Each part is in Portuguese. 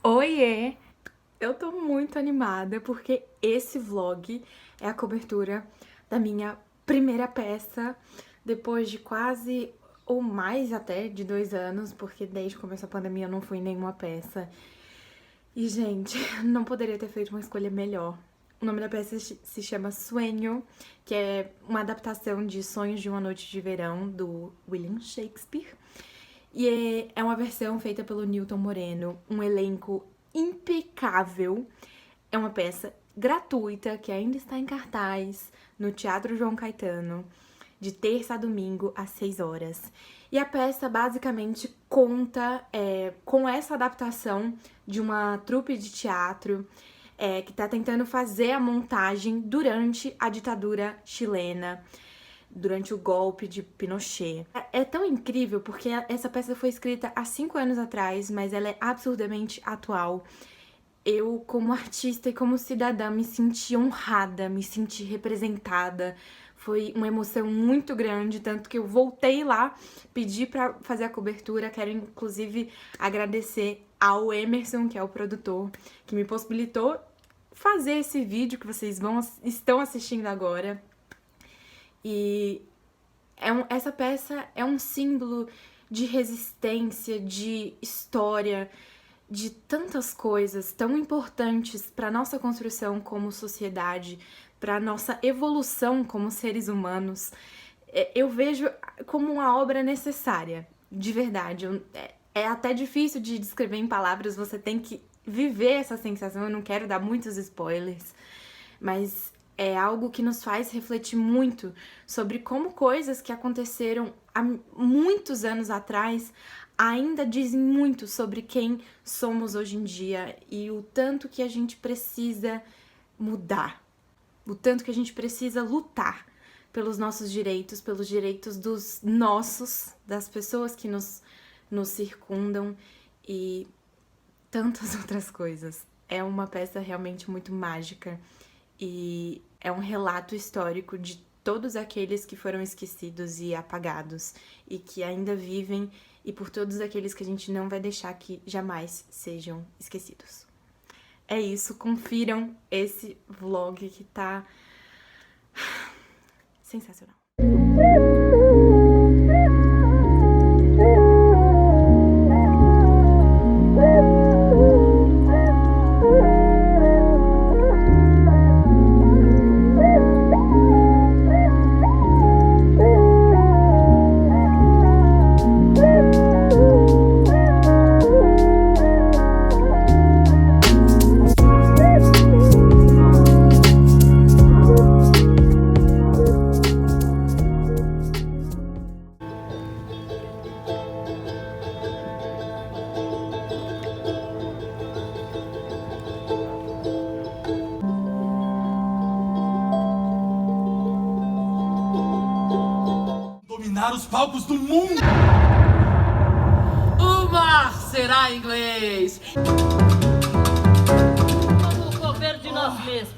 Oiê! Eu tô muito animada porque esse vlog é a cobertura da minha primeira peça depois de quase, ou mais até, de 2 anos, porque desde que começou a pandemia eu não fui em nenhuma peça. E, gente, não poderia ter feito uma escolha melhor. O nome da peça se chama Sueño, que é uma adaptação de Sonhos de uma Noite de Verão, do William Shakespeare. E é uma versão feita pelo Nilton Moreno, um elenco impecável. É uma peça gratuita que ainda está em cartaz no Teatro João Caetano, de terça a domingo, às 6 horas. E a peça basicamente conta com essa adaptação de uma trupe de teatro que está tentando fazer a montagem durante a ditadura chilena, durante o golpe de Pinochet. É tão incrível porque essa peça foi escrita há 5 anos atrás, mas ela é absurdamente atual. Eu, como artista e como cidadã, me senti honrada, me senti representada. Foi uma emoção muito grande, tanto que eu voltei lá, pedi pra fazer a cobertura. Quero, inclusive, agradecer ao Emerson, que é o produtor, que me possibilitou fazer esse vídeo que vocês estão assistindo agora. E essa peça é um símbolo de resistência, de história, de tantas coisas tão importantes para nossa construção como sociedade, para nossa evolução como seres humanos. Eu vejo como uma obra necessária, de verdade. É até difícil de descrever em palavras, você tem que viver essa sensação. Eu não quero dar muitos spoilers, mas é algo que nos faz refletir muito sobre como coisas que aconteceram há muitos anos atrás ainda dizem muito sobre quem somos hoje em dia e o tanto que a gente precisa mudar, o tanto que a gente precisa lutar pelos nossos direitos, pelos direitos dos nossos, das pessoas que nos circundam e tantas outras coisas. É uma peça realmente muito mágica e é um relato histórico de todos aqueles que foram esquecidos e apagados e que ainda vivem e por todos aqueles que a gente não vai deixar que jamais sejam esquecidos. É isso, confiram esse vlog que tá sensacional. Dominar os palcos do mundo! O mar será inglês! Vamos comer de nós mesmos.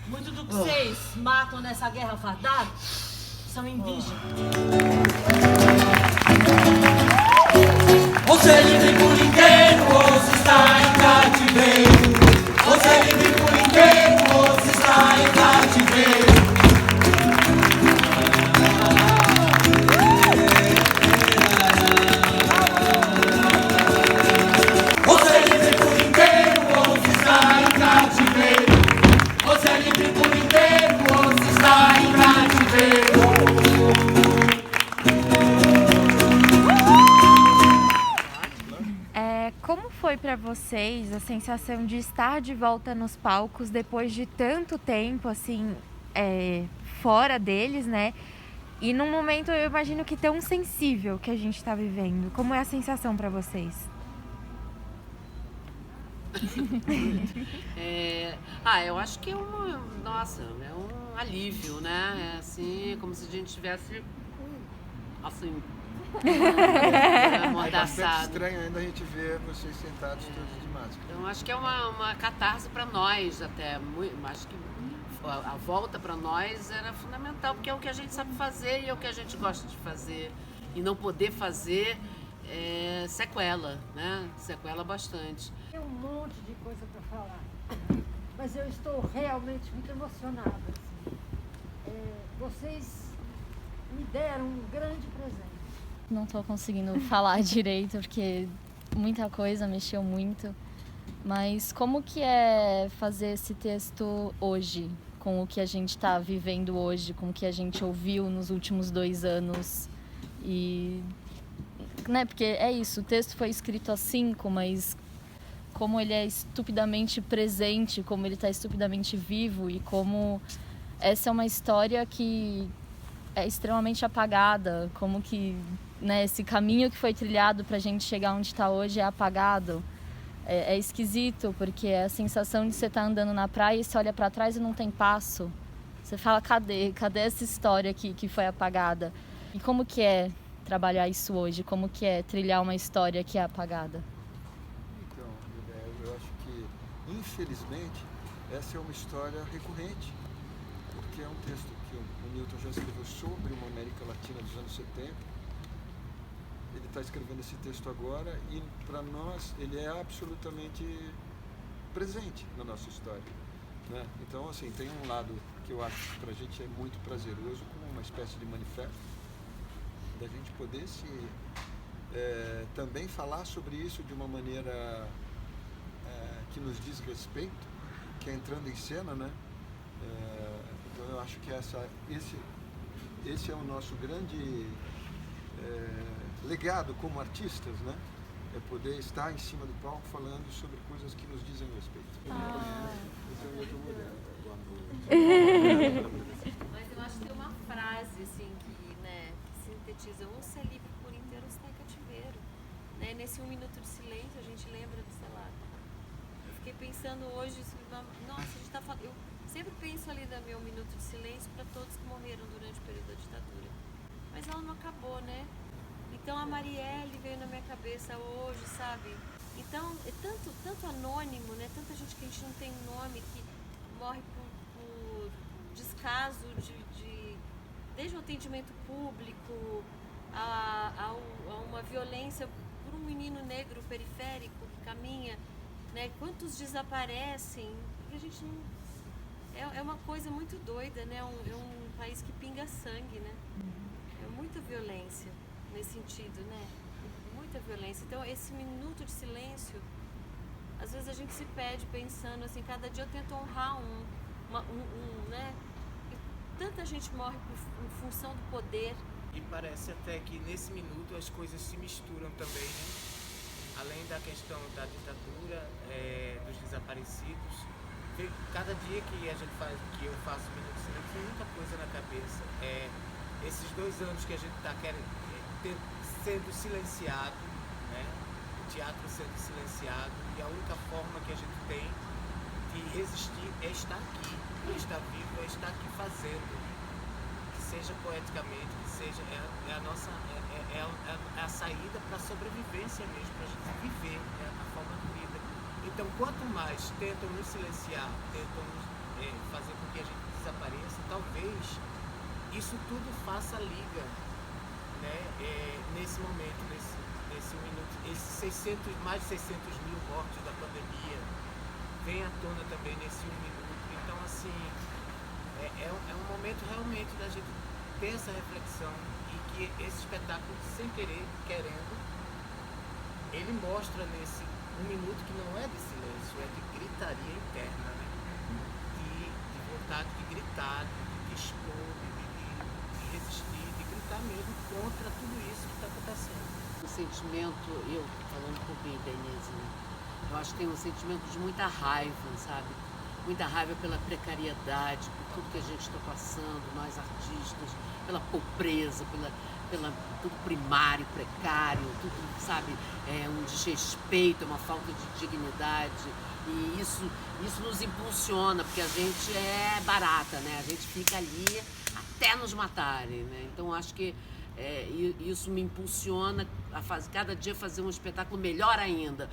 Muito do que vocês matam nessa guerra fardada são indígenas. Você é livre por inteiro ou se está em cativeiro? Você é livre por inteiro ou se está em cativeiro? Você é livre por inteiro ou se está em cativeiro? Você é livre por inteiro ou se está em cativeiro? Como foi pra vocês a sensação de estar de volta nos palcos depois de tanto tempo, assim, fora deles, né? E num momento, eu imagino que tão sensível que a gente tá vivendo. Como é a sensação pra vocês? Eu acho que é um alívio, né? É assim, como se a gente tivesse, assim, É bastante amordaçado. estranho ainda a gente ver vocês sentados todos de máscara. Então acho que é uma catarse para nós até. Acho que a volta para nós era fundamental, porque é o que a gente sabe fazer e é o que a gente gosta de fazer. E não poder fazer sequela, né? Sequela bastante. Tem um monte de coisa para falar, mas eu estou realmente muito emocionada. Assim. Vocês me deram um grande presente. Não estou conseguindo falar direito porque muita coisa mexeu muito. Mas como que é fazer esse texto hoje, com o que a gente está vivendo hoje, com o que a gente ouviu nos últimos 2 anos? E, né, porque é isso, o texto foi escrito há 5, mas como ele é estupidamente presente, como ele está estupidamente vivo e como essa é uma história que é extremamente apagada, como que, né, esse caminho que foi trilhado para a gente chegar onde está hoje é apagado. É esquisito, porque é a sensação de você estar andando na praia e você olha para trás e não tem passo. Você fala, cadê essa história que foi apagada? E como que é trabalhar isso hoje? Como que é trilhar uma história que é apagada? Então, eu acho que, infelizmente, essa é uma história recorrente, porque é um texto que o Newton já escreveu sobre uma América Latina dos anos 70. Ele está escrevendo esse texto agora e, para nós, ele é absolutamente presente na nossa história, né? Então, assim, tem um lado que eu acho que para a gente é muito prazeroso, como uma espécie de manifesto, da gente poder também falar sobre isso de uma maneira que nos diz respeito, que é entrando em cena, né? Então, eu acho que esse é o nosso grande legado como artistas, né? É poder estar em cima do palco falando sobre coisas que nos dizem respeito. Esse é o outro modelo. Mas eu acho que tem uma frase assim que, né, que sintetiza: ou se é livre por inteiro ou se está em cativeiro, né? Nesse 1 minuto de silêncio a gente lembra do, sei lá, eu fiquei pensando hoje, nossa, a gente tá falando, eu sempre penso ali da meu 1 minuto de silêncio para todos que morreram durante o período da ditadura, mas ela não acabou, né? Então a Marielle veio na minha cabeça hoje, sabe? Então é tanto anônimo, né? Tanta gente que a gente não tem nome, que morre por descaso desde o atendimento público a uma violência por um menino negro periférico que caminha, né? Quantos desaparecem? Porque a gente não... É uma coisa muito doida, né? É um país que pinga sangue, né? É muita violência nesse sentido, né? Muita violência. Então, esse minuto de silêncio, às vezes a gente se perde pensando assim, cada dia eu tento honrar né? E tanta gente morre em função do poder. E parece até que nesse minuto as coisas se misturam também, né? Além da questão da ditadura, dos desaparecidos, cada dia que eu faço o minuto de silêncio, tem muita coisa na cabeça. Esses 2 anos que a gente está sendo silenciado, né? O teatro sendo silenciado, e a única forma que a gente tem de resistir é estar aqui, é estar vivo, é estar aqui fazendo, que seja poeticamente, que seja a saída para a sobrevivência mesmo, para a gente viver, a forma de vida. Então, quanto mais tentam nos silenciar, tentam fazer com que a gente desapareça, talvez isso tudo faça liga, né? Nesse momento, nesse 1 minuto, esses mais de 600 mil mortos da pandemia vem à tona também nesse 1 minuto. Então, assim, é um momento realmente da gente ter essa reflexão, e que esse espetáculo, sem querer, querendo, ele mostra nesse 1 minuto que não é de silêncio, é de gritaria interna, né? De vontade de gritar, de expor, de resistir, de gritar mesmo contra tudo isso que está acontecendo. O sentimento, eu falando por mim, da Inês, né? Eu acho que tem um sentimento de muita raiva, sabe? Muita raiva pela precariedade, por tudo que a gente está passando, nós artistas, pela pobreza, pela tudo primário, precário, tudo, sabe? Um desrespeito, uma falta de dignidade. E isso nos impulsiona, porque a gente é barata, né? A gente fica ali até nos matarem, né? Então acho que isso me impulsiona a cada dia fazer um espetáculo melhor ainda,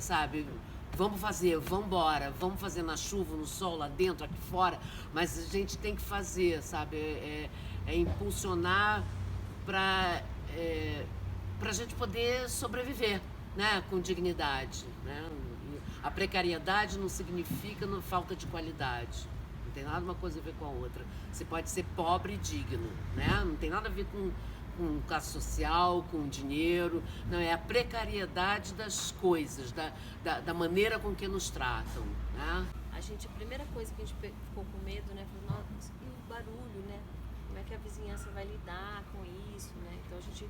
sabe? Vamos fazer, vamos embora, vamos fazer na chuva, no sol, lá dentro, aqui fora, mas a gente tem que fazer, sabe? Impulsionar para a gente poder sobreviver, né, com dignidade, né? A precariedade não significa falta de qualidade. Não tem nada uma coisa a ver com a outra. Você pode ser pobre e digno, né? Não tem nada a ver com classe social, com dinheiro. Não, é a precariedade das coisas, da maneira com que nos tratam, né? A primeira coisa que a gente ficou com medo, né? Falou, nossa, e o barulho, né? Como é que a vizinhança vai lidar com isso, né? Então a gente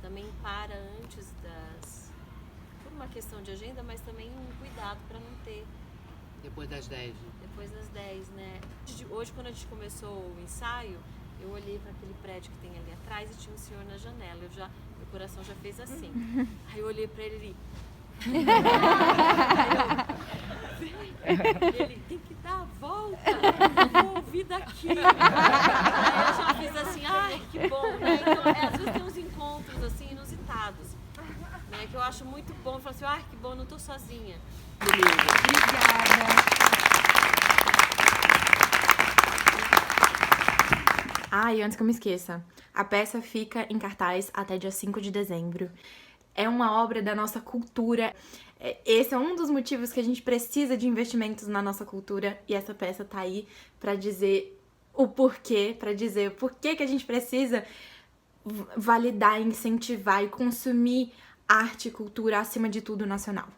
também para antes por uma questão de agenda, mas também um cuidado para não ter. Depois das 10. Depois das 10, né? Hoje, quando a gente começou o ensaio, eu olhei para aquele prédio que tem ali atrás e tinha um senhor na janela. Meu coração já fez assim. Aí eu olhei para ele ele tem que dar a volta, eu vou ouvir daqui. Aí eu já fiz assim, ai, que bom, né? Então, às vezes tem uns encontros assim inusitados, né? Que eu acho muito bom. Eu falo assim, ai, que bom, não tô sozinha. Obrigada. Ah, e antes que eu me esqueça, a peça fica em cartaz até dia 5 de dezembro. É uma obra da nossa cultura. Esse é um dos motivos que a gente precisa de investimentos na nossa cultura, e essa peça tá aí pra dizer o porquê, pra dizer o porquê que a gente precisa validar, incentivar e consumir arte e cultura, acima de tudo, nacional.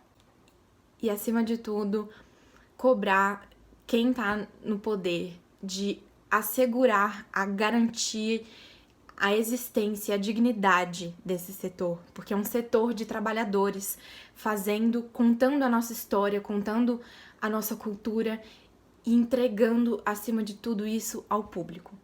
E acima de tudo, cobrar quem tá no poder de assegurar a garantia, a existência, a dignidade desse setor, porque é um setor de trabalhadores contando a nossa história, contando a nossa cultura e entregando, acima de tudo isso, ao público.